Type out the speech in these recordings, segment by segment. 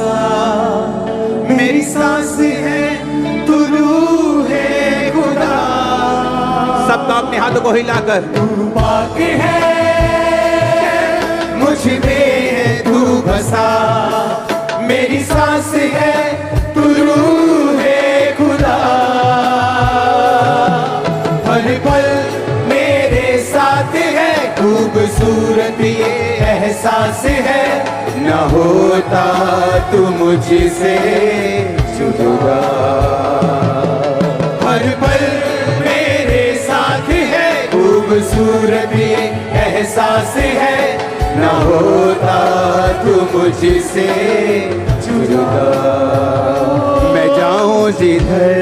बसा, मेरी सांस है तू रूह है खुदा। सबका अपने हाथों को हिलाकर, तू पाक है मुझ में है तू बसा, मेरी सांस है तू रूह है खुदा। हर पल मेरे साथ है, खूबसूरत ये एहसास है, न होता तू मुझसे जुदा। हर पल मेरे साथ है, खूबसूरत ये एहसास है, न होता तू मुझसे जुदा। मैं जाऊं जिधर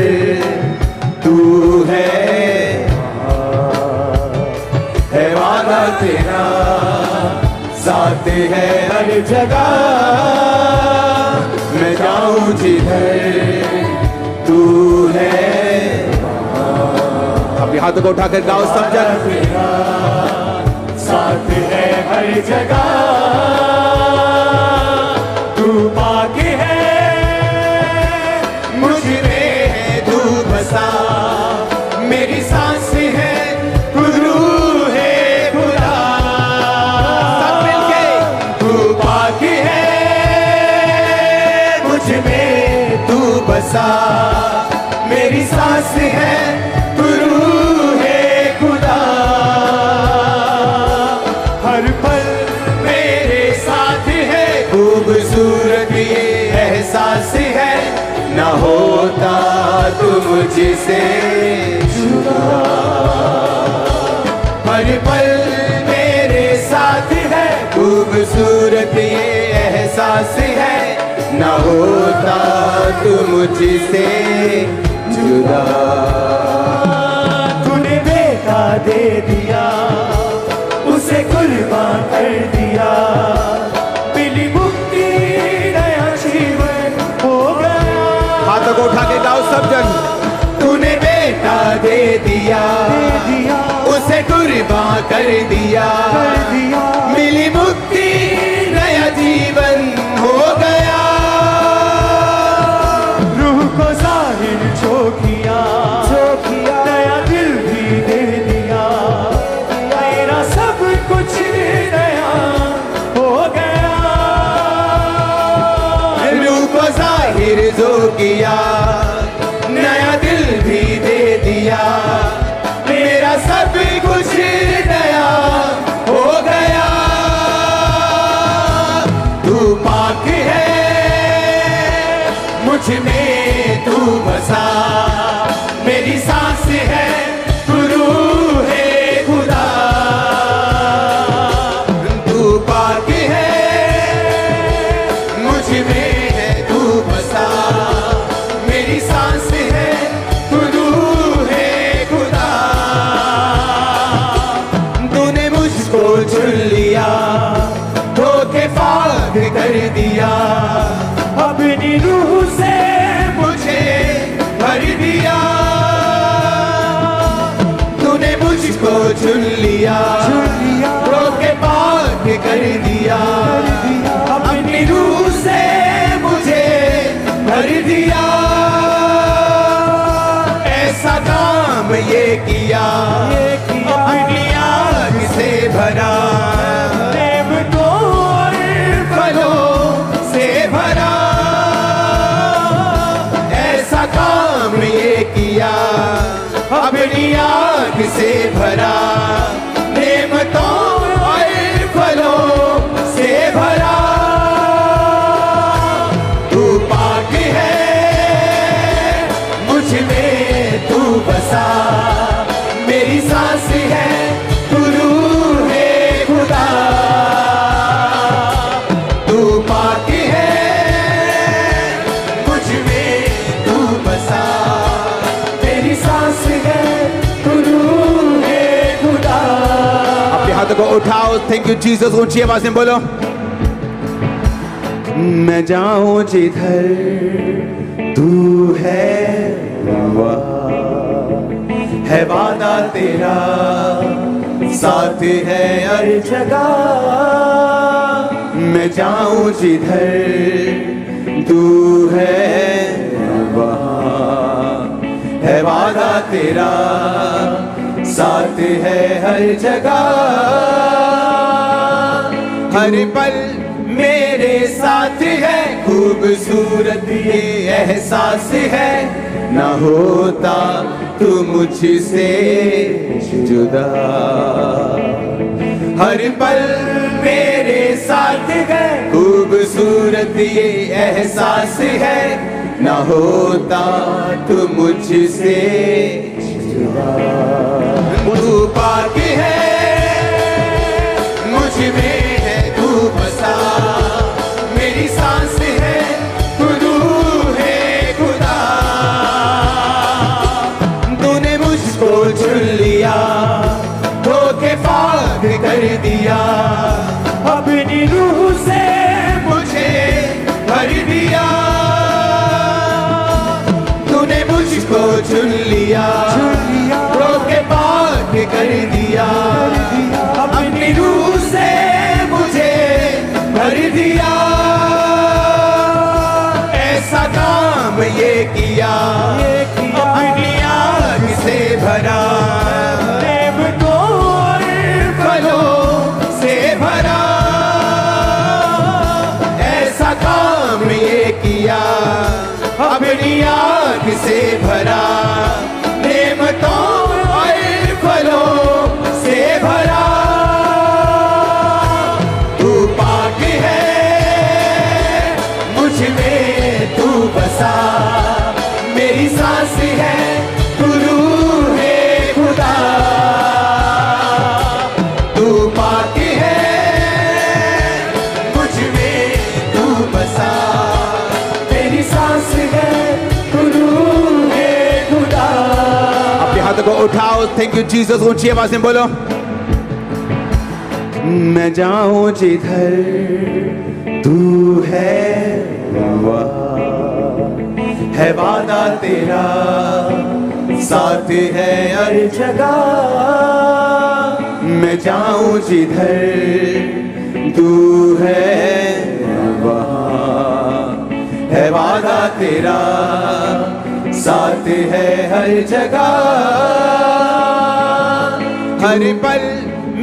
तू है वादा तेरा, साथ है हर जगह। मैं जाऊं जिधर तू है, अपने हाथों को उठाकर गाओ सब जन। तेरा साथ है हर जगह। तू पाक है मुझ में है तू बसा, मेरी सांस है तू रूह है खुदा। सब मिलके तू पाक है मुझ में तू बसा, मेरी सांस है तू रूह है खुदा। हर पल मेरे साथ है, खूबसूरत ये एहसास है, न होता तू मुझसे जुदा। हर पल मेरे साथ है, खूबसूरत ये एहसास है, न होता तू मुझसे जुदा। तूने बेटा दे दिया, उसे कुर्बान कर दिया, मिली मुक्ति नया जीवन हो गया। हाथों को उठा के गाओ सब जन। तूने बेटा दे दिया, उसे कुर्बान कर दिया, मिली मुक्ति नया जीवन हो गया। रूह को जाहिर जो किया, नया दिल भी दे दिया, मेरा सब कुछ नया हो गया। रूह को जाहिर जो किया, नया दिल भी दे दिया, मेरा सब कुछ नया हो गया। तू पाक है मुझ में तू बसा, मेरी सांस है तू रूह है खुदा। तू पाक है मुझ में है तू बसा, मेरी सांस है तू रूह है खुदा। तूने मुझको चुन लिया, धोखे पाक कर दिया, अपनी रूह से मुझे भर दिया। तूने मुझको चुन लिया, धोखे पाक कर दिया, अपनी रूह से मुझे भर दिया। ऐसा काम ये किया, अपनी आग से भरा, नेमतों और फलों से भरा। ऐसा काम ये किया, अपनी आग से भरा, नेमतों और फलों से भरा। तू पाक है मुझ में तू बसा, मेरी सांस है तू रूह है खुदा। तू पाक है मुझ में तू बसा, मेरी सांस है तू रूह है खुदा। अपने हाथों को उठाओ, थैंक यू जीसस, ऊंची आवाज में बोलो। मैं जाऊं जिधर तू है वादा तेरा, साथ है हर जगह। मैं जाऊं जिधर तू है वहाँ, है वादा तेरा, साथ है हर जगह, हर पल मेरे साथ है। खूबसूरत ये एहसास है, ना होता तू मुझसे जुदा, हर पल मेरे साथ है। खूबसूरत ये एहसास है, ना होता तू मुझसे जुदा। तू पाक है, मुझ में है तू बसा, मेरी सांस है तू रूह है खुदा। तूने मुझको चुन लिया, धोखेबाज कर दिया, अपनी रूह से मुझे भर दिया। तूने मुझको चुन लिया, धोखेबाज कर दिया, अपनी रूह से मुझे भर दिया। ऐसा काम ये किया, अपनी आग से भरा, नेमतों और फलों से भरा। ऐसा काम ये किया, अपनी आग से भरा, नेमतों और फलों से भरा। तू पाक है, मुझ में तू बसा, मेरी सांस है तू रूह है खुदा। तू पाक है, मुझ में तू बसा, मेरी सांस है तू रूह है खुदा। अपने हाथों को उठाओ, थैंक यू जीसस, ऊंची आवाज में बोलो। मैं जाऊं जिधर तू है वहाँ, है वादा तेरा, साथ है हर जगह। मैं जाऊं जिधर तू है वहाँ, है वादा तेरा, साथ है हर जगह, हर पल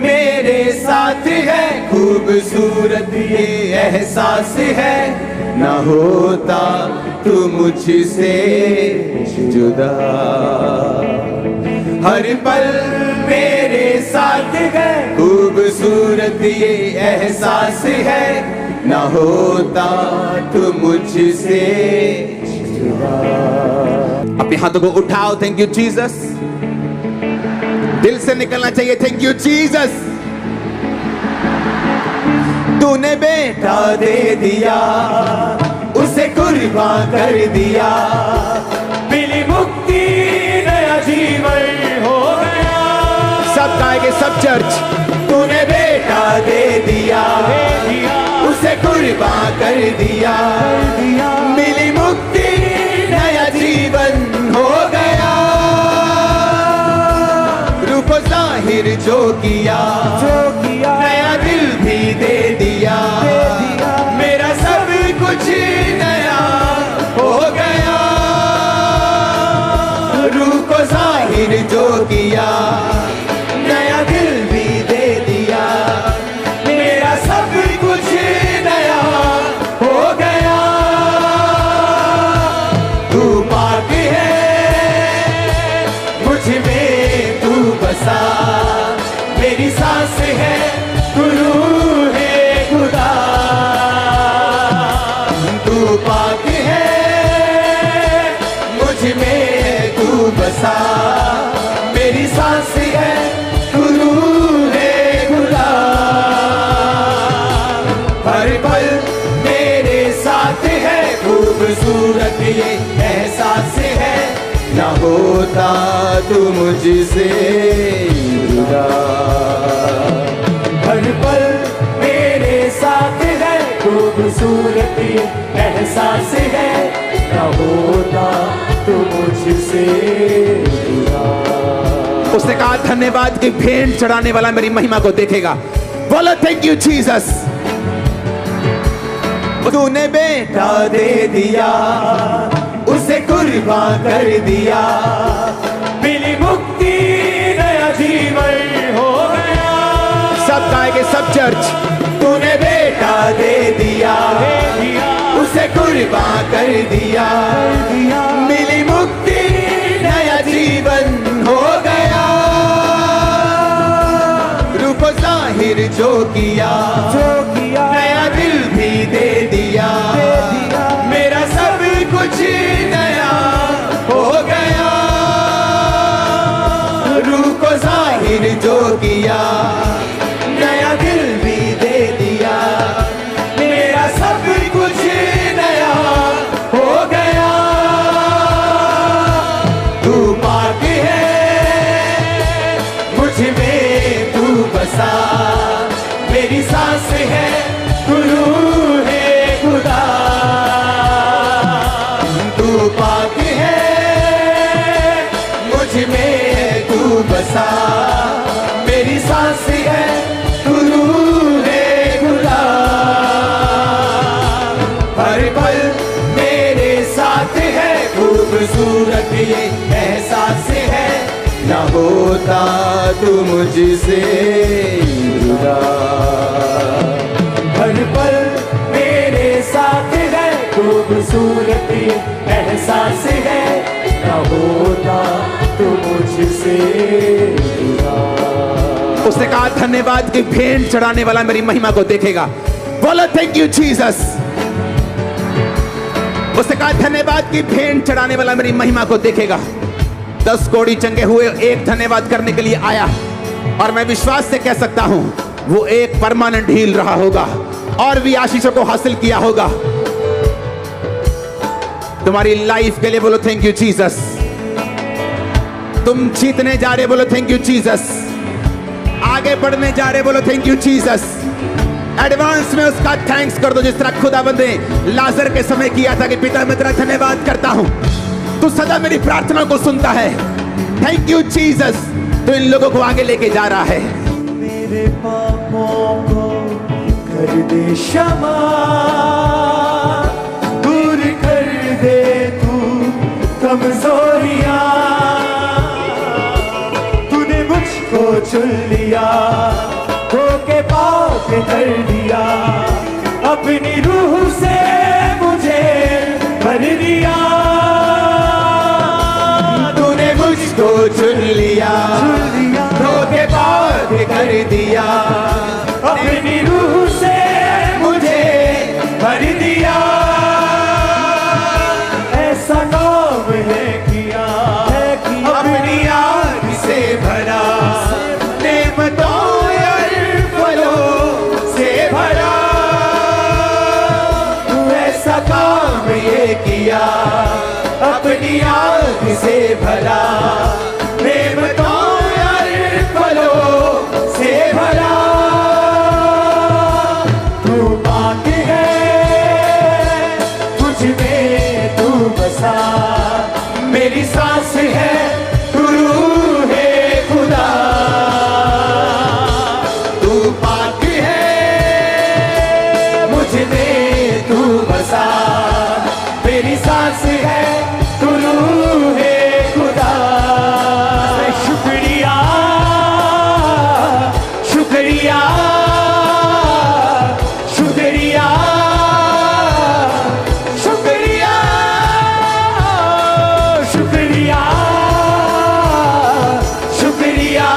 मेरे साथ है। खूबसूरत ये एहसास है, ना होता तू मुझसे जुदा, हर पल मेरे साथ है। खूबसूरत ये एहसास है, ना होता तू मुझसे जुदा। अपने हाथों को उठाओ, थैंक यू जीसस, दिल से निकलना चाहिए, थैंक यू जीसस। तूने बेटा दे दिया, उसे कुर्बान कर दिया, मिली मुक्ति, नया जीवन हो गया। सब गाएंगे, सब चर्च। तूने बेटा दे दिया, उसे कुर्बान कर दिया, मिली मुक्ति, नया जीवन हो गया। रूप जाहिर जो किया, नया दिल भी दे दिया, मेरा सब कुछ नया हो गया। रूह को जाहिर जो किया, नया दिल भी दे दिया, मेरा सब कुछ नया हो गया। तू पाक है, मुझ में तू बसा, मेरी सांस है तू रूह है खुदा। तू पाक है, मुझ में तू बसा, मेरी सांस है तू रूह है खुदा। हर पल मेरे साथ है, खूबसूरत ये एहसास है, ना होता तू मुझसे जुदा। हर पल मेरे साथ है, खूबसूरत ये एहसास है, ना होता तू मुझसे जुदा। उसने कहा धन्यवाद की भेंट चढ़ाने वाला मेरी महिमा को देखेगा। बोलो थैंक यू जीसस। तूने बेटा दे दिया, उसे कुर्बान कर दिया, मिली मुक्ति, नया जीवन हो गया। सब गाएंगे, सब चर्च। तूने बेटा दे दिया, उसे कुर्बान कर दिया, मिली मुक्ति, नया जीवन हो गया। रूप जाहिर जो किया, नया दिल भी दे दिया, मेरा सब कुछ नया हो गया। रूप जाहिर जो किया, नया दिल भी दे दिया, मेरा सब कुछ नया हो गया। तू पाक है, मुझ में तू बसा, मेरी सांस है, तू रूह है खुदा। तू पाक है, मुझ में तू बसा, मेरी सांस है, तू रूह है खुदा। हर पल मेरे साथ है, खूबसूरत ये एहसास है, न होता तू मुझसे जुदा। हर पल मेरे साथ है, खूबसूरत ये एहसास है, न होता तू मुझसे जुदा। उसने कहा धन्यवाद की भेंट चढ़ाने वाला मेरी महिमा को देखेगा। बोलो थैंक यू जीसस। उसने कहा धन्यवाद की भेंट चढ़ाने वाला मेरी महिमा को देखेगा। 10 कोड़ी चंगे हुए एक धन्यवाद करने के लिए आया, और मैं विश्वास से कह सकता हूं वो एक परमानेंट हील रहा होगा और भी आशीषों को हासिल किया होगा। तुम्हारी लाइफ के लिए बोलो थैंक यू जीसस। तुम जीतने जा रहे, बोलो थैंक यू जीसस। आगे बढ़ने जा रहे, बोलो थैंक यू जीसस। एडवांस में उसका थैंक्स कर दो, जिस तरह खुदावंद ने लाजर के समय किया था कि पिता मैं तेरा धन्यवाद करता हूं, तू सदा मेरी प्रार्थना को सुनता है। Thank you Jesus. तो इन लोगों को आगे लेके जा रहा है। मेरे पापों को कर दे क्षमा, दूर कर दे तू कमजोरियां। तूने मुझको चुन लिया, होके पाक कर दिया, अपनी रूह से मुझे भर दिया। तूने मुझको चुन लिया, होके पाक कर दिया, अपनी रूह से मुझे भर दिया। ऐसा काम है किया, अपनी आग से भरा, नेमतों और फलों से भरा। तू ऐसा काम ये किया, अपनी आग से भरा, नेमतों और फलों से भरा। तू पाक है, मुझ में तू बसा, मेरी सांस है, तू रूह है खुदा। तू पाक है, मुझ में तू बसा, मेरी सांस है, तू रूह है खुदा। शुक्रिया शुक्रिया शुक्रिया शुक्रिया शुक्रिया शुक्रिया।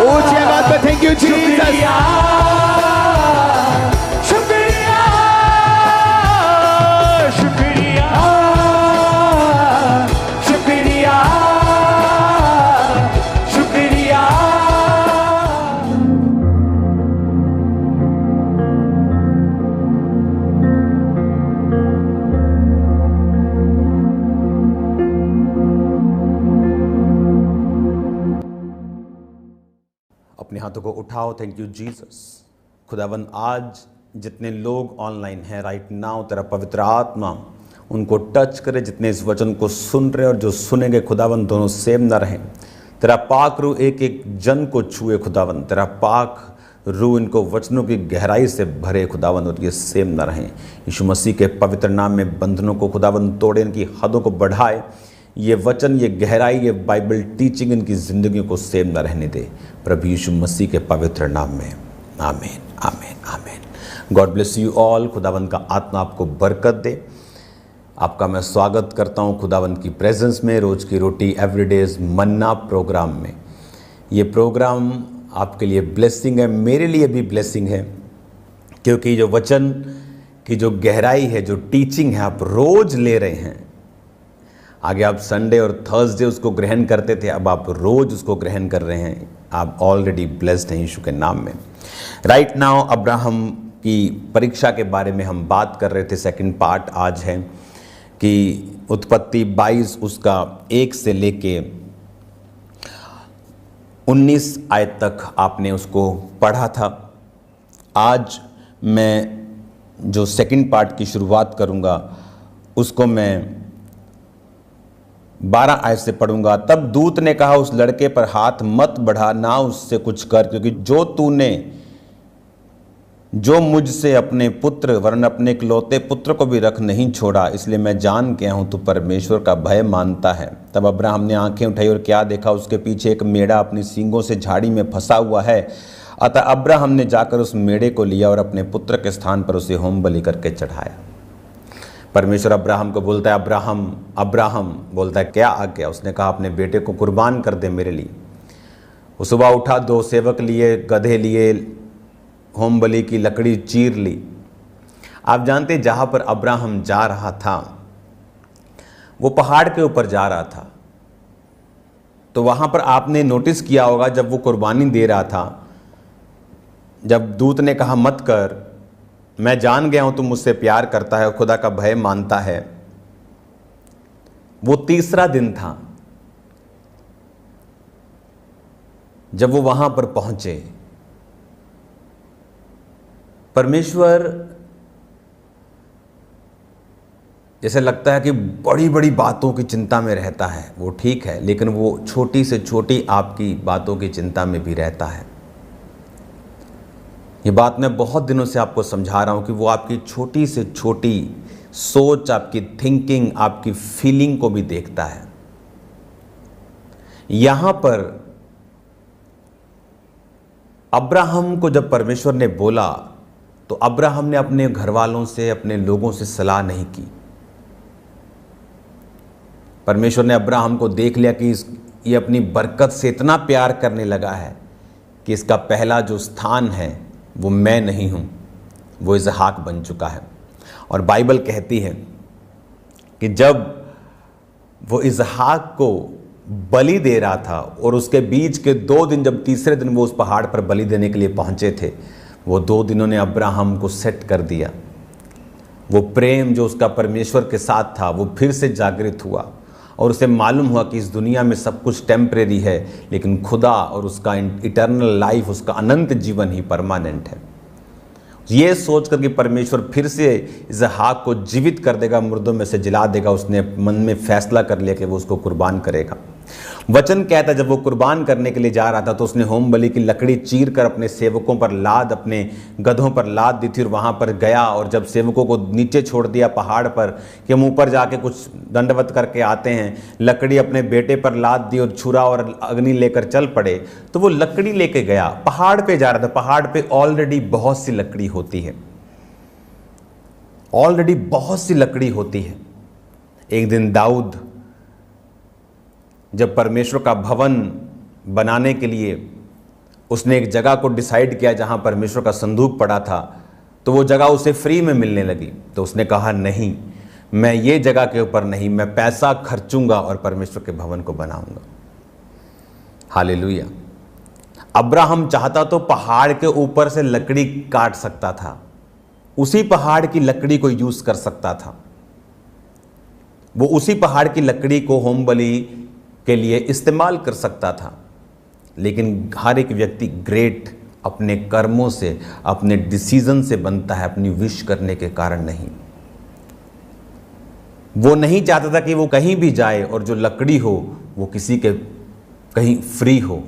ऊंची आवाज में थैंक यू जीसस। शुक्रिया शुक्रिया शुक्रिया शुक्रिया। अपने हाथों को उठाओ। Thank you Jesus. खुदावन आज जितने लोग ऑनलाइन हैं राइट नाउ, तेरा पवित्र आत्मा उनको टच करे, जितने इस वचन को सुन रहे और जो सुनेंगे खुदावन दोनों सेम न रहें। तेरा पाक रूह एक एक जन को छुए खुदावन, तेरा पाक रूह इनको वचनों की गहराई से भरे खुदावंद, और ये सेम न रहें। यीशु मसीह के पवित्र नाम में बंधनों को खुदावंद तोड़े, इनकी हदों को बढ़ाए। ये वचन, ये गहराई, ये बाइबल टीचिंग इनकी ज़िंदगी को सेम न रहने दे, प्रभु यीशु मसीह के पवित्र नाम में, आमीन, आमीन, आमीन। God bless you all. खुदावंद का आत्मा आपको बरकत दे। आपका मैं स्वागत करता हूँ खुदावंद की प्रेजेंस में, रोज़ की रोटी एवरीडेज मन्ना प्रोग्राम में। ये प्रोग्राम आपके लिए ब्लेसिंग है, मेरे लिए भी ब्लेसिंग है, क्योंकि जो वचन की जो गहराई है, जो टीचिंग है, आप रोज़ ले रहे हैं। आगे आप संडे और थर्सडे उसको ग्रहण करते थे, अब आप रोज़ उसको ग्रहण कर रहे हैं। आप ऑलरेडी ब्लेस्ड हैं यीशु के नाम में। राइट नाउ अब्राहम की परीक्षा के बारे में हम बात कर रहे थे। सेकंड पार्ट आज है कि उत्पत्ति 22 उसका 1 से लेके 19 आयत तक आपने उसको पढ़ा था। आज मैं जो सेकंड पार्ट की शुरुआत करूंगा उसको मैं 12 आयत से पढ़ूंगा। तब दूत ने कहा, उस लड़के पर हाथ मत बढ़ा, ना उससे कुछ कर, क्योंकि जो मुझसे अपने पुत्र वरन अपने इकलौते पुत्र को भी रख नहीं छोड़ा, इसलिए मैं जान गया हूँ तू परमेश्वर का भय मानता है। तब अब्राहम ने आंखें उठाई और क्या देखा, उसके पीछे एक मेढ़ा अपनी सींगों से झाड़ी में फंसा हुआ है। अतः अब्राहम ने जाकर उस मेढ़े को लिया और अपने पुत्र के स्थान पर उसे होम बलि करके चढ़ाया। परमेश्वर अब्राहम को बोलता है, अब्राहम अब्राहम। बोलता है, क्या आ गया? उसने कहा, अपने बेटे को कुर्बान कर दे मेरे लिए। वो सुबह उठा, 2 सेवक लिए, गधे लिए, होम बलि की लकड़ी चीर ली। आप जानते हैं जहां पर अब्राहम जा रहा था वो पहाड़ के ऊपर जा रहा था। तो वहां पर आपने नोटिस किया होगा, जब वो कुर्बानी दे रहा था, जब दूत ने कहा मत कर, मैं जान गया हूं तुम मुझसे प्यार करता है, खुदा का भय मानता है, वो तीसरा दिन था जब वो वहां पर पहुंचे। परमेश्वर जैसे लगता है कि बड़ी बड़ी बातों की चिंता में रहता है, वो ठीक है, लेकिन वो छोटी से छोटी आपकी बातों की चिंता में भी रहता है। ये बात मैं बहुत दिनों से आपको समझा रहा हूं कि वो आपकी छोटी से छोटी सोच, आपकी थिंकिंग, आपकी फीलिंग को भी देखता है। यहां पर अब्राहम को जब परमेश्वर ने बोला तो अब्राहम ने अपने घर वालों से, अपने लोगों से सलाह नहीं की। परमेश्वर ने अब्राहम को देख लिया कि ये अपनी बरकत से इतना प्यार करने लगा है कि इसका पहला जो स्थान है वो मैं नहीं हूं, वो इसहाक बन चुका है। और बाइबल कहती है कि जब वो इसहाक को बलि दे रहा था और उसके बीच के 2 दिन, जब तीसरे दिन वो उस पहाड़ पर बलि देने के लिए पहुंचे थे, वो 2 दिनों ने अब्राहम को सेट कर दिया। वो प्रेम जो उसका परमेश्वर के साथ था वो फिर से जागृत हुआ और उसे मालूम हुआ कि इस दुनिया में सब कुछ टेम्परेरी है, लेकिन खुदा और उसका इटर्नल लाइफ, उसका अनंत जीवन ही परमानेंट है। ये सोचकर कि परमेश्वर फिर से इसहाक को जीवित कर देगा, मुर्दों में से जिला देगा, उसने मन में फैसला कर लिया कि वो उसको कुर्बान करेगा। वचन कहता है जब वो कुर्बान करने के लिए जा रहा था तो उसने होम बलि की लकड़ी चीर कर अपने सेवकों पर लाद, अपने गधों पर लाद दी थी और वहां पर गया। और जब सेवकों को नीचे छोड़ दिया पहाड़ पर कि हम ऊपर जाके कुछ दंडवत करके आते हैं, लकड़ी अपने बेटे पर लाद दी और छुरा और अग्नि लेकर चल पड़े। तो वो लकड़ी लेके गया, पहाड़ पे जा रहा था। पहाड़ पे ऑलरेडी बहुत सी लकड़ी होती है, ऑलरेडी बहुत सी लकड़ी होती है। एक दिन दाऊद जब परमेश्वर का भवन बनाने के लिए उसने एक जगह को डिसाइड किया जहां परमेश्वर का संदूक पड़ा था, तो वो जगह उसे फ्री में मिलने लगी। तो उसने कहा, नहीं, मैं ये जगह के ऊपर नहीं, मैं पैसा खर्चूंगा और परमेश्वर के भवन को बनाऊंगा। हालेलुया। अब्राहम चाहता तो पहाड़ के ऊपर से लकड़ी काट सकता था, उसी पहाड़ की लकड़ी को यूज कर सकता था, वो उसी पहाड़ की लकड़ी को होम बलि के लिए इस्तेमाल कर सकता था। लेकिन हर एक व्यक्ति ग्रेट अपने कर्मों से, अपने डिसीजन से बनता है, अपनी विश करने के कारण नहीं। वो नहीं चाहता था कि वो कहीं भी जाए और जो लकड़ी हो वो किसी के कहीं फ्री हो।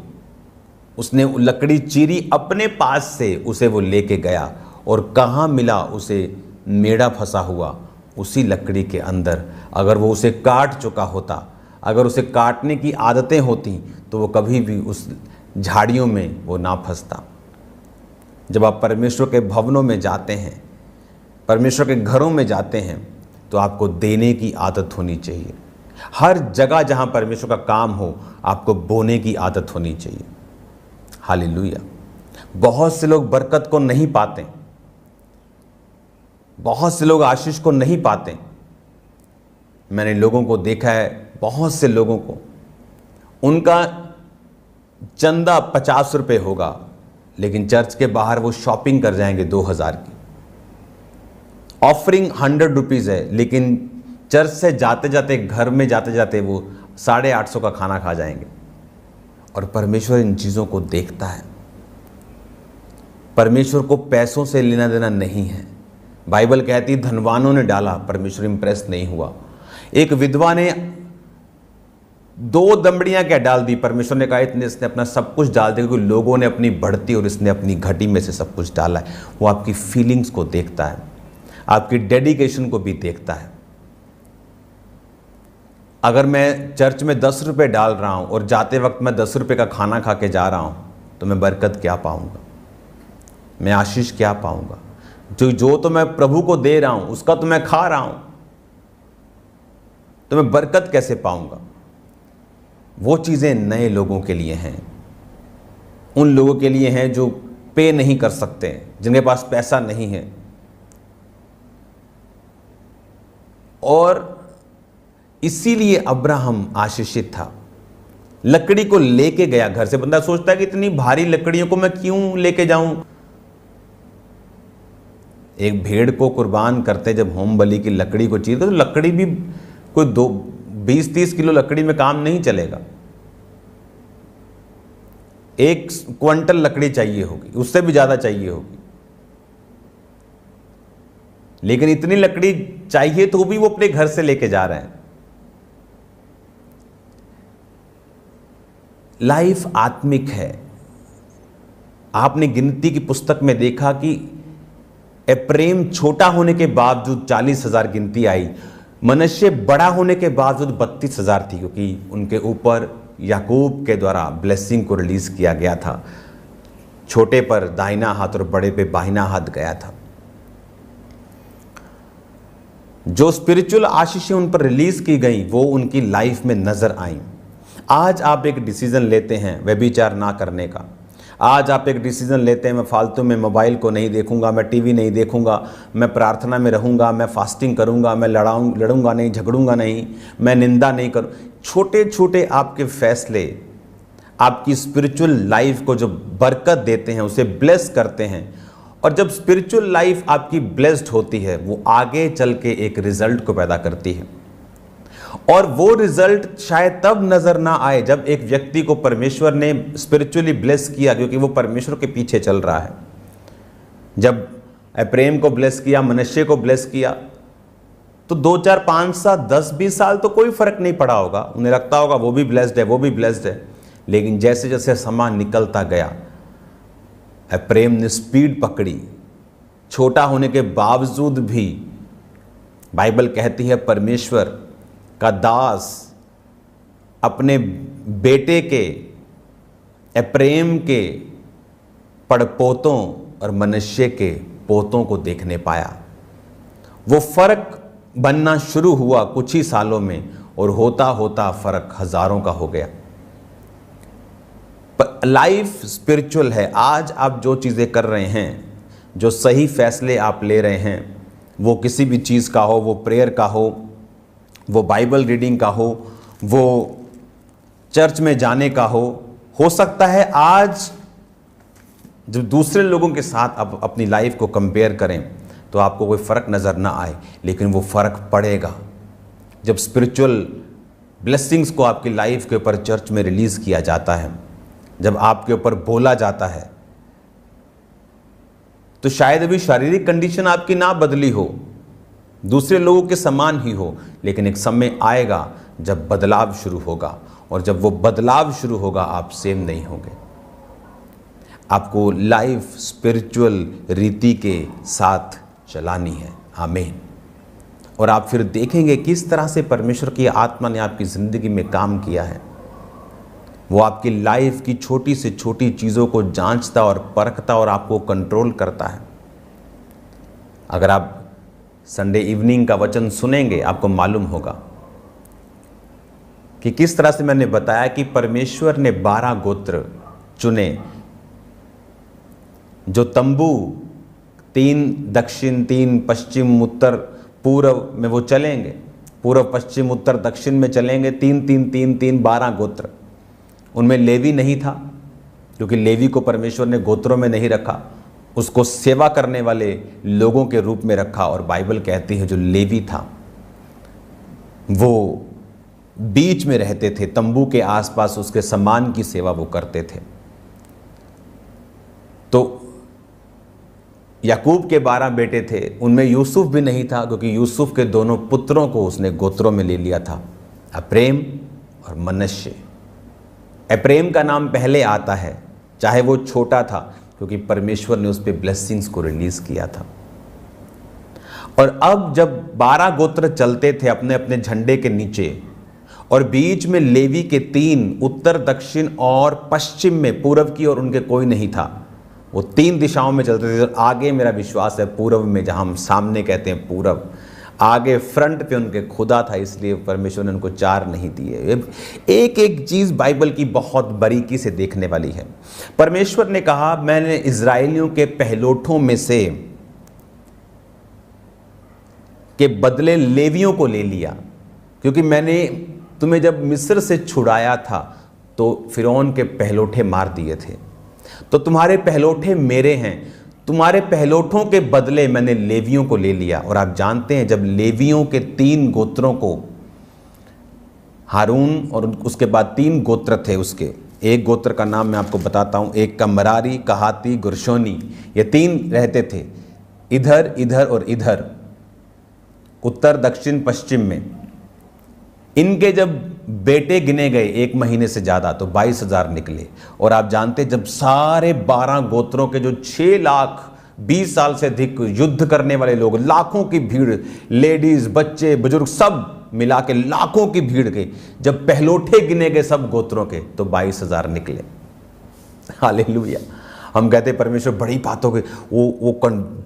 उसने लकड़ी चीरी, अपने पास से उसे वो लेके गया, और कहाँ मिला उसे मेढ़ा फंसा हुआ उसी लकड़ी के अंदर। अगर वो उसे काट चुका होता, अगर उसे काटने की आदतें होती, तो वो कभी भी उस झाड़ियों में वो ना फंसता। जब आप परमेश्वर के भवनों में जाते हैं, परमेश्वर के घरों में जाते हैं, तो आपको देने की आदत होनी चाहिए। हर जगह जहां परमेश्वर का काम हो, आपको बोने की आदत होनी चाहिए। हालेलुया। बहुत से लोग बरकत को नहीं पाते, बहुत से लोग आशीष को नहीं पाते। मैंने लोगों को देखा है, बहुत से लोगों को उनका चंदा 50 रुपये होगा, लेकिन चर्च के बाहर वो शॉपिंग कर जाएंगे 2000 की। ऑफरिंग 100 रुपीज़ है, लेकिन चर्च से जाते जाते, घर में जाते जाते वो 850 का खाना खा जाएंगे। और परमेश्वर इन चीज़ों को देखता है। परमेश्वर को पैसों से लेना देना नहीं है। बाइबल कहती धनवानों ने डाला, परमेश्वर इंप्रेस नहीं हुआ। एक विधवा ने 2 दमड़ियां क्या डाल दी, परमेश्वर ने कहा इतने इसने अपना सब कुछ डाल दिया, क्योंकि लोगों ने अपनी बढ़ती और इसने अपनी घटी में से सब कुछ डाला है। वो आपकी फीलिंग्स को देखता है, आपकी डेडिकेशन को भी देखता है। अगर मैं चर्च में 10 रुपये डाल रहा हूं और जाते वक्त मैं 10 रुपये का खाना खा के जा रहा हूं, तो मैं बरकत क्या पाऊंगा, मैं आशीष क्या पाऊंगा? जो तो मैं प्रभु को दे रहा हूं उसका तो मैं खा रहा हूं, तो मैं बरकत कैसे पाऊंगा? वो चीज़ें नए लोगों के लिए हैं, उन लोगों के लिए हैं जो पे नहीं कर सकते, जिनके पास पैसा नहीं है। और इसीलिए अब्राहम आशीषित था। लकड़ी को लेके गया घर से। बंदा सोचता है कि इतनी भारी लकड़ियों को मैं क्यों लेके जाऊं? एक भेड़ को कुर्बान करते जब होम बलि की लकड़ी को चीरते, तो लकड़ी भी कोई 20-30 किलो लकड़ी में काम नहीं चलेगा। 1 क्विंटल लकड़ी चाहिए होगी, उससे भी ज्यादा चाहिए होगी। लेकिन इतनी लकड़ी चाहिए तो भी वो अपने घर से लेके जा रहे हैं। लाइफ आत्मिक है। आपने गिनती की पुस्तक में देखा कि एप्रेम छोटा होने के बावजूद 40,000 गिनती आई, मनश्शे बड़ा होने के बावजूद 32,000 थी, क्योंकि उनके ऊपर याकूब के द्वारा ब्लेसिंग को रिलीज किया गया था। छोटे पर दाहिना हाथ और बड़े पे बाहिना हाथ गया था। जो स्पिरिचुअल आशीषें उन पर रिलीज की गई वो उनकी लाइफ में नजर आई। आज आप एक डिसीजन लेते हैं व्यभिचार ना करने का। आज आप एक डिसीजन लेते हैं मैं फालतू में मोबाइल को नहीं देखूंगा, मैं टीवी नहीं देखूंगा, मैं प्रार्थना में रहूंगा, मैं फास्टिंग करूंगा, मैं लड़ूंगा नहीं, झगड़ूंगा नहीं, मैं निंदा नहीं करूं। छोटे छोटे आपके फैसले आपकी स्पिरिचुअल लाइफ को जो बरकत देते हैं, उसे ब्लेस करते हैं। और जब स्पिरिचुअल लाइफ आपकी ब्लेस्ड होती है, वो आगे चल के एक रिजल्ट को पैदा करती है। और वो रिजल्ट शायद तब नजर ना आए जब एक व्यक्ति को परमेश्वर ने स्पिरिचुअली ब्लेस किया, क्योंकि वो परमेश्वर के पीछे चल रहा है। जब एप्रेम को ब्लेस किया, मनश्शे को ब्लेस किया, तो 2, 4, 5, 7, 10, 20 साल तो कोई फर्क नहीं पड़ा होगा। उन्हें लगता होगा वो भी ब्लेस्ड है, वो भी ब्लेस्ड है। लेकिन जैसे जैसे समय निकलता गया, एप्रेम ने स्पीड पकड़ी। छोटा होने के बावजूद भी बाइबल कहती है परमेश्वर का दास अपने बेटे के एप्रेम के पड़पोतों और मनश्शे के पोतों को देखने पाया। वो फर्क बनना शुरू हुआ कुछ ही सालों में, और होता होता फर्क हजारों का हो गया। लाइफ स्पिरिचुअल है। आज आप जो चीज़ें कर रहे हैं, जो सही फैसले आप ले रहे हैं, वो किसी भी चीज़ का हो, वो प्रेयर का हो, वो बाइबल रीडिंग का हो, वो चर्च में जाने का हो सकता है आज जब दूसरे लोगों के साथ आप अपनी लाइफ को कंपेयर करें तो आपको कोई फ़र्क नज़र ना आए, लेकिन वो फ़र्क पड़ेगा जब स्पिरिचुअल ब्लेसिंग्स को आपकी लाइफ के ऊपर चर्च में रिलीज़ किया जाता है, जब आपके ऊपर बोला जाता है। तो शायद अभी शारीरिक कंडीशन आपकी ना बदली हो, दूसरे लोगों के समान ही हो, लेकिन एक समय आएगा जब बदलाव शुरू होगा, और जब वो बदलाव शुरू होगा आप सेम नहीं होंगे। आपको लाइफ स्पिरिचुअल रीति के साथ चलानी है। आमीन। और आप फिर देखेंगे किस तरह से परमेश्वर की आत्मा ने आपकी ज़िंदगी में काम किया है। वो आपकी लाइफ की छोटी से छोटी चीज़ों को जांचता और परखता और आपको कंट्रोल करता है। अगर आप संडे इवनिंग का वचन सुनेंगे आपको मालूम होगा कि किस तरह से मैंने बताया कि परमेश्वर ने 12 गोत्र चुने जो तंबू 3 दक्षिण, 3 पश्चिम, उत्तर, पूर्व में वो चलेंगे। पूर्व, पश्चिम, उत्तर, दक्षिण में चलेंगे। 3 3 3 3 12 गोत्र। उनमें लेवी नहीं था क्योंकि लेवी को परमेश्वर ने गोत्रों में नहीं रखा, उसको सेवा करने वाले लोगों के रूप में रखा। और बाइबल कहती है जो लेवी था वो बीच में रहते थे, तंबू के आसपास उसके सम्मान की सेवा वो करते थे। तो याकूब के 12 बेटे थे, उनमें यूसुफ भी नहीं था क्योंकि यूसुफ के दोनों पुत्रों को उसने गोत्रों में ले लिया था, अप्रेम और मनश्शे। अप्रेम का नाम पहले आता है, चाहे वो छोटा था, क्योंकि परमेश्वर ने उस पर ब्लेसिंग्स को रिलीज किया था। और अब जब 12 गोत्र चलते थे अपने अपने झंडे के नीचे और बीच में लेवी के 3 उत्तर, दक्षिण और पश्चिम में, पूर्व की और उनके कोई नहीं था, वो 3 दिशाओं में चलते थे। आगे मेरा विश्वास है पूर्व में, जहां हम सामने कहते हैं पूर्व, आगे फ्रंट पे उनके खुदा था, इसलिए परमेश्वर ने उनको 4 नहीं दिए। एक एक चीज बाइबल की बहुत बारीकी से देखने वाली है। परमेश्वर ने कहा मैंने इजराइलियों के पहलोठों में से के बदले लेवियों को ले लिया, क्योंकि मैंने तुम्हें जब मिस्र से छुड़ाया था तो फिरौन के पहलोठे मार दिए थे, तो तुम्हारे पहलोठे मेरे हैं, तुम्हारे पहलोठों के बदले मैंने लेवियों को ले लिया। और आप जानते हैं जब लेवियों के 3 गोत्रों को, हारून और उसके बाद 3 गोत्र थे उसके, एक गोत्र का नाम मैं आपको बताता हूं, एक का मरारी, कहाती, गुरशोनी, ये 3 रहते थे इधर, इधर और इधर, उत्तर, दक्षिण, पश्चिम में। इनके जब बेटे गिने गए 1 महीने से ज़्यादा तो 22,000 निकले। और आप जानते जब सारे 12 गोत्रों के जो 6 लाख 20 साल से अधिक युद्ध करने वाले लोग, लाखों की भीड़, लेडीज, बच्चे, बुजुर्ग सब मिला के लाखों की भीड़ गई, जब पहलोठे गिने गए सब गोत्रों के तो 22,000 निकले। हालेलुया। हम कहते परमेश्वर बड़ी बातों के, वो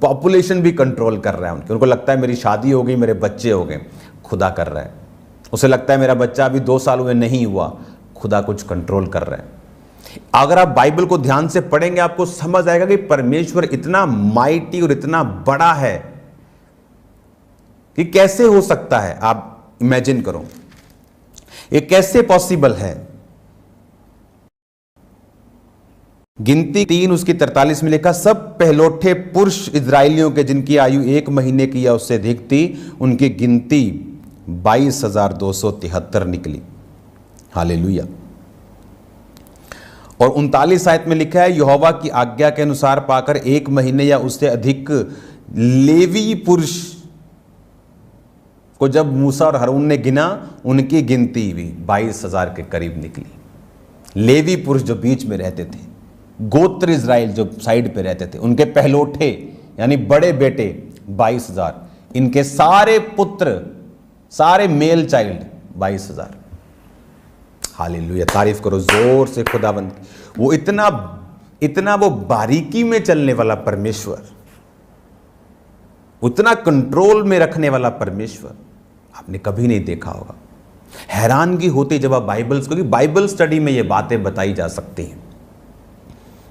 पॉपुलेशन भी कंट्रोल कर रहा है उनको लगता है मेरी शादी हो गई, मेरे बच्चे हो गए, खुदा कर रहा है। उसे लगता है मेरा बच्चा अभी 2 साल हुए नहीं हुआ, खुदा कुछ कंट्रोल कर रहा है। अगर आप बाइबल को ध्यान से पढ़ेंगे आपको समझ आएगा कि परमेश्वर इतना माइटी और इतना बड़ा है कि कैसे हो सकता है। आप इमेजिन करो ये कैसे पॉसिबल है। गिनती 3 उसकी 43 में लिखा, सब पहलोठे पुरुष इजराइलियों के जिनकी आयु 1 महीने की या उससे अधिक थी, उनकी गिनती 22,273 निकली। हालेलुया। और 39 आयत में लिखा है, यहोवा की आज्ञा के अनुसार पाकर 1 महीने या उससे अधिक लेवी पुरुष को जब मूसा और हारून ने गिना, उनकी गिनती भी 22,000 के करीब निकली। लेवी पुरुष जो बीच में रहते थे, गोत्र इजराइल जो साइड पे रहते थे, उनके पहलोठे यानी बड़े बेटे 22,000, इनके सारे पुत्र, सारे मेल चाइल्ड 22,000। हालेलुया। तारीफ करो जोर से खुदाबंद। वो इतना वो बारीकी में चलने वाला परमेश्वर, उतना कंट्रोल में रखने वाला परमेश्वर आपने कभी नहीं देखा होगा। हैरानगी होती जब आप क्योंकि बाइबल स्टडी में ये बातें बताई जा सकती हैं।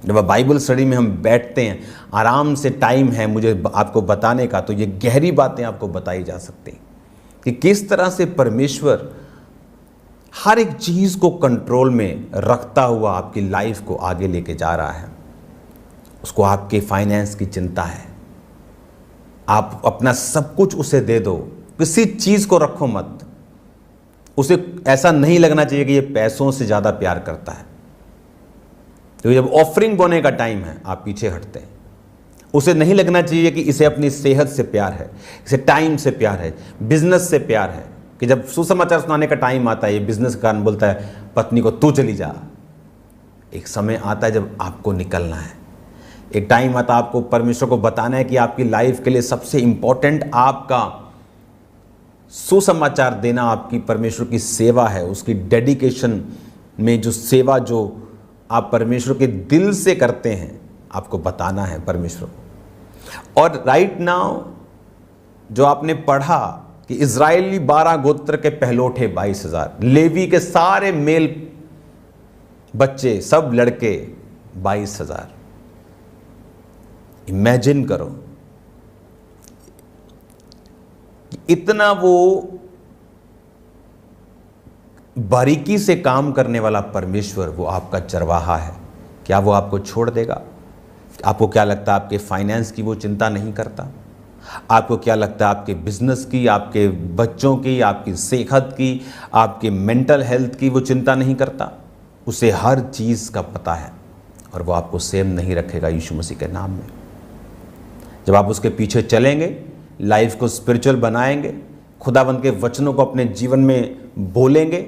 जब आप बाइबल स्टडी में हम बैठते हैं, आराम से टाइम है मुझे आपको बताने का, तो ये गहरी बातें आपको बताई जा सकती हैं कि किस तरह से परमेश्वर हर एक चीज को कंट्रोल में रखता हुआ आपकी लाइफ को आगे लेके जा रहा है। उसको आपके फाइनेंस की चिंता है, आप अपना सब कुछ उसे दे दो, किसी चीज को रखो मत। उसे ऐसा नहीं लगना चाहिए कि ये पैसों से ज्यादा प्यार करता है। तो जब ऑफरिंग बोने का टाइम है आप पीछे हटते हैं। उसे नहीं लगना चाहिए कि इसे अपनी सेहत से प्यार है, इसे टाइम से प्यार है, बिजनेस से प्यार है, कि जब सुसमाचार सुनाने का टाइम आता है ये बिजनेस का कारण बोलता है पत्नी को तू चली जा। एक समय आता है जब आपको निकलना है, एक टाइम आता आपको परमेश्वर को बताना है कि आपकी लाइफ के लिए सबसे इंपॉर्टेंट आपका सुसमाचार देना आपकी परमेश्वर की सेवा है। उसकी डेडिकेशन में जो सेवा जो आप परमेश्वर के दिल से करते हैं, आपको बताना है परमेश्वर को। और राइट नाउ जो आपने पढ़ा कि इज़राइली 12 गोत्र के पहलौठे 22,000, लेवी के सारे मेल बच्चे सब लड़के 22,000। इमेजिन करो इतना वो बारीकी से काम करने वाला परमेश्वर वो आपका चरवाहा है। क्या वो आपको छोड़ देगा? आपको क्या लगता है आपके फाइनेंस की वो चिंता नहीं करता? आपको क्या लगता है आपके बिजनेस की, आपके बच्चों की, आपकी सेहत की, आपके मेंटल हेल्थ की वो चिंता नहीं करता? उसे हर चीज़ का पता है और वो आपको सेम नहीं रखेगा यीशु मसीह के नाम में। जब आप उसके पीछे चलेंगे, लाइफ को स्पिरिचुअल बनाएंगे, खुदावंद के वचनों को अपने जीवन में बोलेंगे,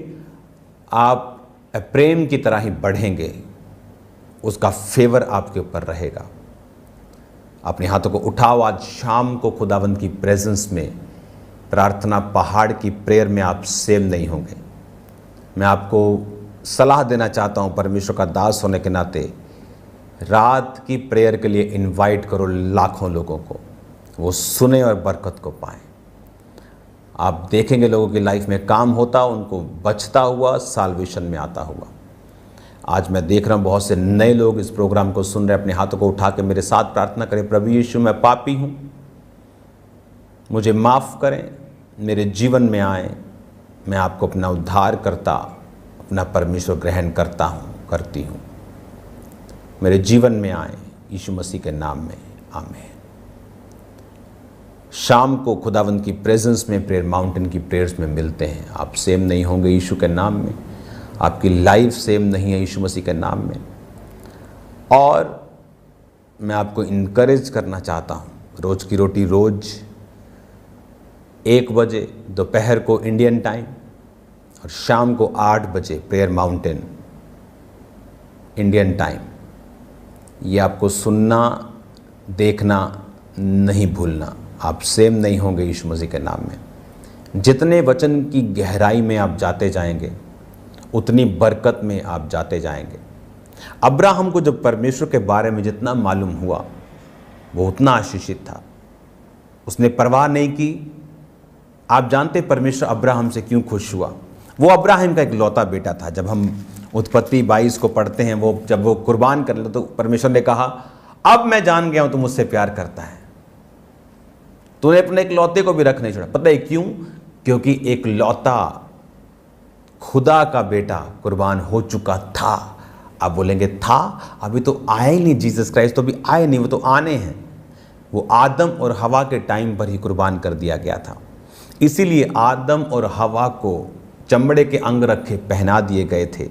आप प्रेम की तरह ही बढ़ेंगे, उसका फेवर आपके ऊपर रहेगा। अपने हाथों को उठाओ, आज शाम को खुदावंद की प्रेजेंस में प्रार्थना पहाड़ की प्रेयर में आप सेम नहीं होंगे। मैं आपको सलाह देना चाहता हूं, परमेश्वर का दास होने के नाते रात की प्रेयर के लिए इनवाइट करो लाखों लोगों को, वो सुने और बरकत को पाएं। आप देखेंगे लोगों की लाइफ में काम होता, उनको बचता हुआ, साल्वेशन में आता हुआ। आज मैं देख रहा हूँ बहुत से नए लोग इस प्रोग्राम को सुन रहे, अपने हाथों को उठा के मेरे साथ प्रार्थना करें, प्रभु यीशु मैं पापी हूँ, मुझे माफ़ करें, मेरे जीवन में आए, मैं आपको अपना उद्धार करता, अपना परमेश्वर ग्रहण करता हूँ, करती हूँ, मेरे जीवन में आए यीशु मसीह के नाम में, आमीन। शाम को खुदावंद की प्रेजेंस में प्रेयर माउंटेन की प्रेयर्स में मिलते हैं। आप सेम नहीं होंगे यीशु के नाम में, आपकी लाइफ सेम नहीं है यीशु मसीह के नाम में। और मैं आपको इनकरेज करना चाहता हूँ, रोज़ की रोटी रोज़ 1 बजे दोपहर को इंडियन टाइम और शाम को 8 बजे प्रेयर माउंटेन इंडियन टाइम, ये आपको सुनना देखना नहीं भूलना। आप सेम नहीं होंगे यीशु मसीह के नाम में। जितने वचन की गहराई में आप जाते जाएंगे, उतनी बरकत में आप जाते जाएंगे। अब्राहम को जब परमेश्वर के बारे में जितना मालूम हुआ, वो उतना आशीषित था, उसने परवाह नहीं की। आप जानते परमेश्वर अब्राहम से क्यों खुश हुआ? वो अब्राहम का एक लौता बेटा था। जब हम उत्पत्ति 22 को पढ़ते हैं, वो जब वो कुर्बान कर लो तो परमेश्वर ने कहा, अब मैं जान गया हूं तू मुझसे प्यार करता है, तूने अपने एक लौते को भी रख नहीं छोड़ा। पता है क्यों? क्योंकि एक लौता खुदा का बेटा कुर्बान हो चुका था। आप बोलेंगे था, अभी तो आए ही नहीं, जीसस क्राइस्ट तो अभी आए नहीं, वो तो आने हैं। वो आदम और हवा के टाइम पर ही कुर्बान कर दिया गया था। इसीलिए आदम और हवा को चमड़े के अंग रखे पहना दिए गए थे।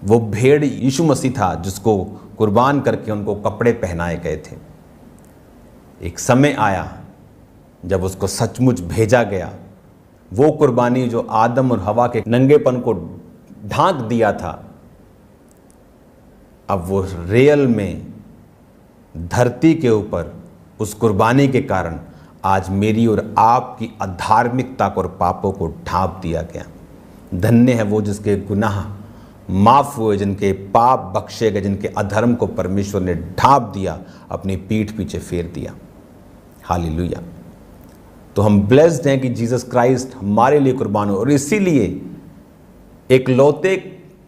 वो भेड़ यीशु मसीह था जिसको कुर्बान करके उनको कपड़े पहनाए गए थे। एक समय आया जब उसको सचमुच भेजा गया। वो कुर्बानी जो आदम और हवा के नंगेपन को ढांक दिया था, अब वो रियल में धरती के ऊपर उस कुर्बानी के कारण आज मेरी और आपकी अधार्मिकता को और पापों को ढांप दिया गया। धन्य है वो जिसके गुनाह माफ हुए, जिनके पाप बख्शे गए, जिनके अधर्म को परमेश्वर ने ढांप दिया, अपनी पीठ पीछे फेर दिया। हालेलुया। तो हम ब्लेस्ड हैं कि जीसस क्राइस्ट हमारे लिए कुर्बान हो। और इसीलिए एक लौते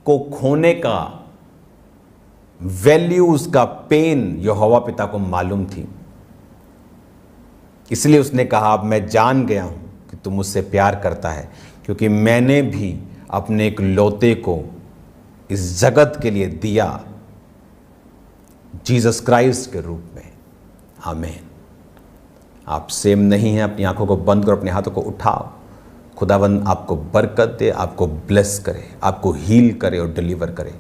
को खोने का वैल्यू, उसका पेन यहोवा पिता को मालूम थी। इसलिए उसने कहा, अब मैं जान गया हूं कि तू मुझसे प्यार करता है, क्योंकि मैंने भी अपने एक लौते को इस जगत के लिए दिया, जीसस क्राइस्ट के रूप में। आमीन। आप सेम नहीं हैं। अपनी आंखों को बंद करो, अपने हाथों को उठाओ। खुदावंद आपको बरकत दे, आपको ब्लेस करे, आपको हील करे और डिलीवर करे।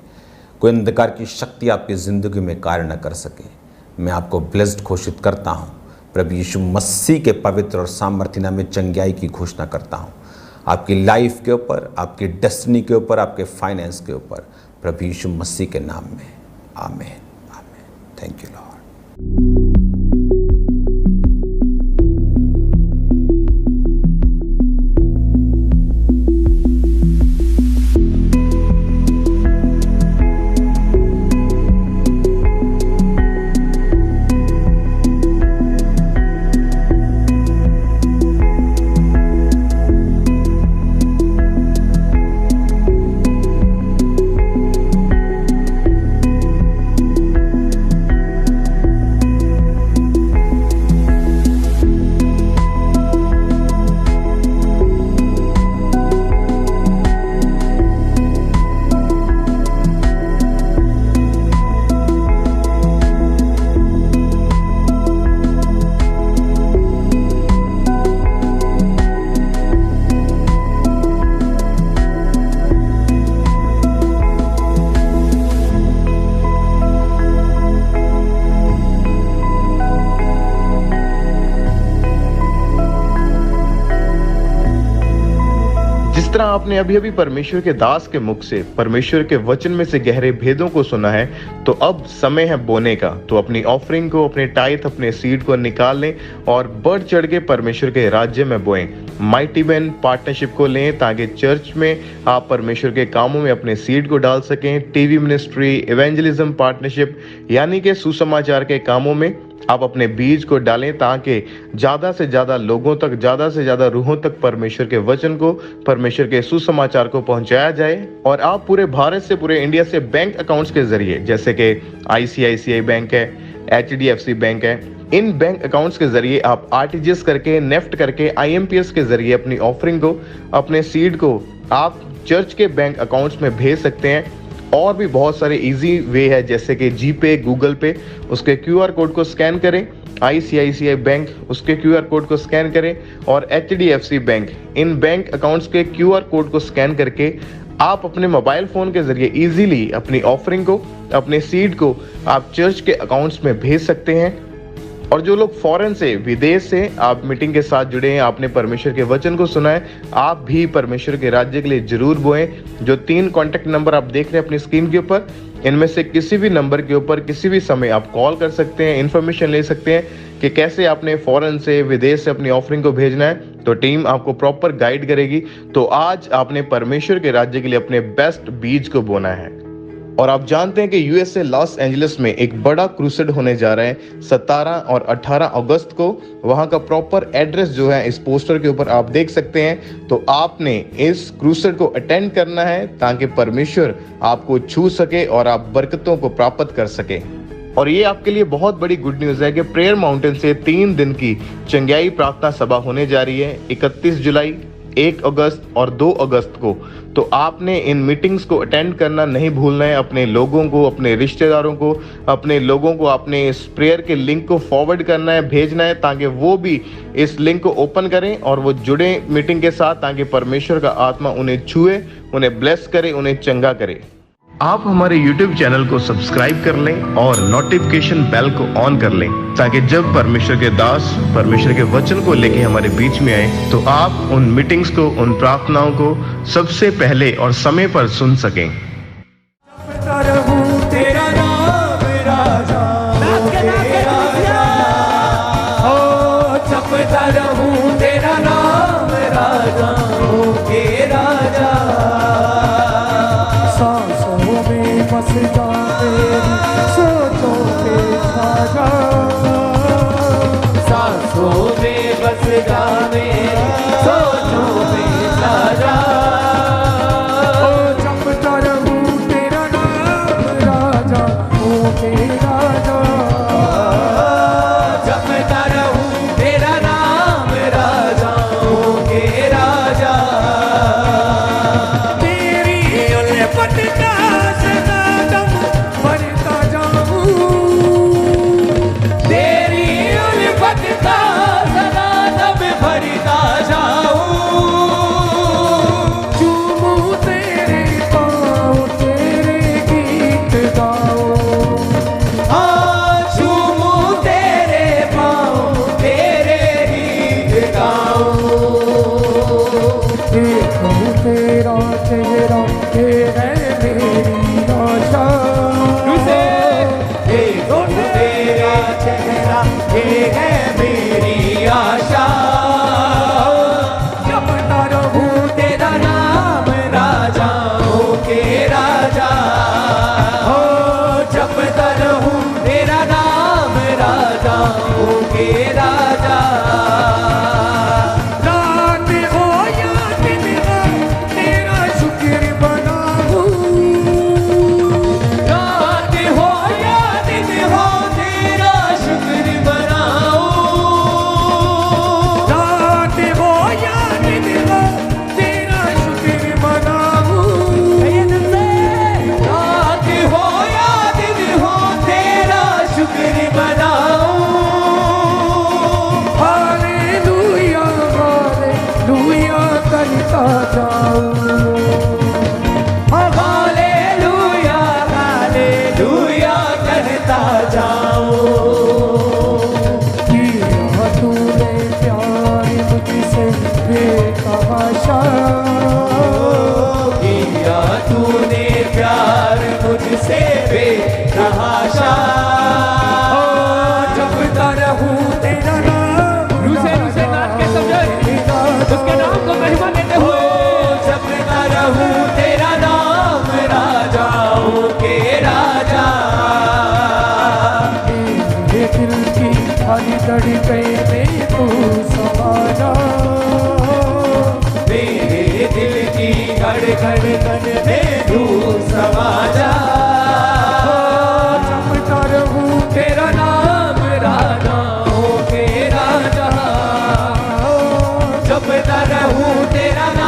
कोई अंधकार की शक्ति आपकी ज़िंदगी में कार्य न कर सके। मैं आपको ब्लेस्ड घोषित करता हूँ। प्रभु यीशु मसीह के पवित्र और सामर्थ्य नाम में चंगाई की घोषणा करता हूँ आपकी लाइफ के ऊपर, आपकी डेस्टिनी के ऊपर, आपके फाइनेंस के ऊपर, प्रभु यीशु मसीह के नाम में। आमीन, आमीन। Thank you Lord. जिस तरह आपने अभी अभी परमेश्वर के दास के मुख से परमेश्वर के वचन में से गहरे भेदों को सुना है, तो अब समय है बोने का। तो अपनी ऑफरिंग को, अपने टाइथ, अपने सीड को निकाल लें और बढ़ चढ़ के परमेश्वर के राज्य में बोएं। माइटी मैन पार्टनरशिप को लें ताकि चर्च में आप परमेश्वर के कामों में अपने सीड को डाल सकें। टीवी मिनिस्ट्री, इवेंजलिज्म पार्टनरशिप यानी कि सुसमाचार के कामों में आप अपने बीज को डालें ताकि ज्यादा से ज्यादा लोगों तक, ज्यादा से ज्यादा रूहों तक परमेश्वर के वचन को, परमेश्वर के सुसमाचार को पहुंचाया जाए। और आप पूरे भारत से, पूरे इंडिया से बैंक अकाउंट्स के जरिए, जैसे कि ICICI बैंक है, HDFC बैंक है, इन बैंक अकाउंट्स के जरिए आप RTGS करके, नेफ्ट करके, IMPS के जरिए अपनी ऑफरिंग को, अपने सीड को आप चर्च के बैंक अकाउंट्स में भेज सकते हैं। और भी बहुत सारे इजी वे है, जैसे कि जीपे, गूगल पे, उसके QR कोड को स्कैन करें। ICICI बैंक, उसके QR कोड को स्कैन करें। और HDFC बैंक, इन बैंक अकाउंट्स के QR कोड को स्कैन करके आप अपने मोबाइल फोन के जरिए इजीली अपनी ऑफरिंग को, अपने सीड को आप चर्च के अकाउंट्स में भेज सकते हैं। और जो लोग फॉरेन से, विदेश से आप मीटिंग के साथ जुड़े हैं, आपने परमेश्वर के वचन को सुना है, आप भी परमेश्वर के राज्य के लिए जरूर बोएं। जो 3 कॉन्टेक्ट नंबर आप देख रहे हैं अपनी स्क्रीन के ऊपर, इनमें से किसी भी नंबर के ऊपर किसी भी समय आप कॉल कर सकते हैं, इंफॉर्मेशन ले सकते हैं कि कैसे आपने फॉरेन से, विदेश से अपनी ऑफरिंग को भेजना है। तो टीम आपको प्रॉपर गाइड करेगी। तो आज आपने परमेश्वर के राज्य के लिए अपने बेस्ट बीज को बोना है। और आप जानते हैं कि USA लॉस एंजलिस में एक बड़ा क्रूसेड होने जा रहा है 17 और 18 अगस्त को। वहां का प्रॉपर एड्रेस जो है इस पोस्टर के ऊपर आप देख सकते हैं। तो आपने इस क्रूसेड को अटेंड करना है ताकि परमेश्वर आपको छू सके और आप बरकतों को प्राप्त कर सके। और ये आपके लिए बहुत बड़ी गुड न्यूज़ है कि प्रेयर माउंटेन से 3 दिन की चंगाई प्रार्थना सभा होने जा रही है 31 जुलाई, 1 अगस्त और 2 अगस्त को। तो आपने इन मीटिंग्स को अटेंड करना नहीं भूलना है। अपने लोगों को, अपने रिश्तेदारों को, अपने लोगों को आपने इस प्रेयर के लिंक को फॉरवर्ड करना है, भेजना है, ताकि वो भी इस लिंक को ओपन करें और वो जुड़े मीटिंग के साथ, ताकि परमेश्वर का आत्मा उन्हें छुए, उन्हें ब्लेस करे, उन्हें चंगा करे। आप हमारे YouTube चैनल को सब्सक्राइब कर लें और नोटिफिकेशन बेल को ऑन कर लें, ताकि जब परमेश्वर के दास परमेश्वर के वचन को लेके हमारे बीच में आए तो आप उन मीटिंग्स को, उन प्रार्थनाओं को सबसे पहले और समय पर सुन सकें। तेरा नाम राजा, जपता रहूं तेरा नाम राजा, के राजा। सांसों में बस जा मेरी सोचों पे छा जा, सांसों में बस जा मेरी सोचों पे छा जा। ओ जपता रहूं हालेलुया करता जाऊं, हालेलुया हालेलुया करता जाऊं। किया तूने प्यार मुझसे बेतहाशा, किया तूने प्यार मुझसे बेतहाशा। जपता रहूं तेरा नाम, रूसे गान के समझे उसके नाम को महिमा देते हुए। जपता रहूं तेरा नाम, राजाओं के राजा। मेरे दिल की खाली धड़कन में तू समा जा, मेरे दिल की धड़कन में तू समा जा। जपता रहूं तेरा नाम, राजाओं के राजा। जपता रहूं तेरा नाम,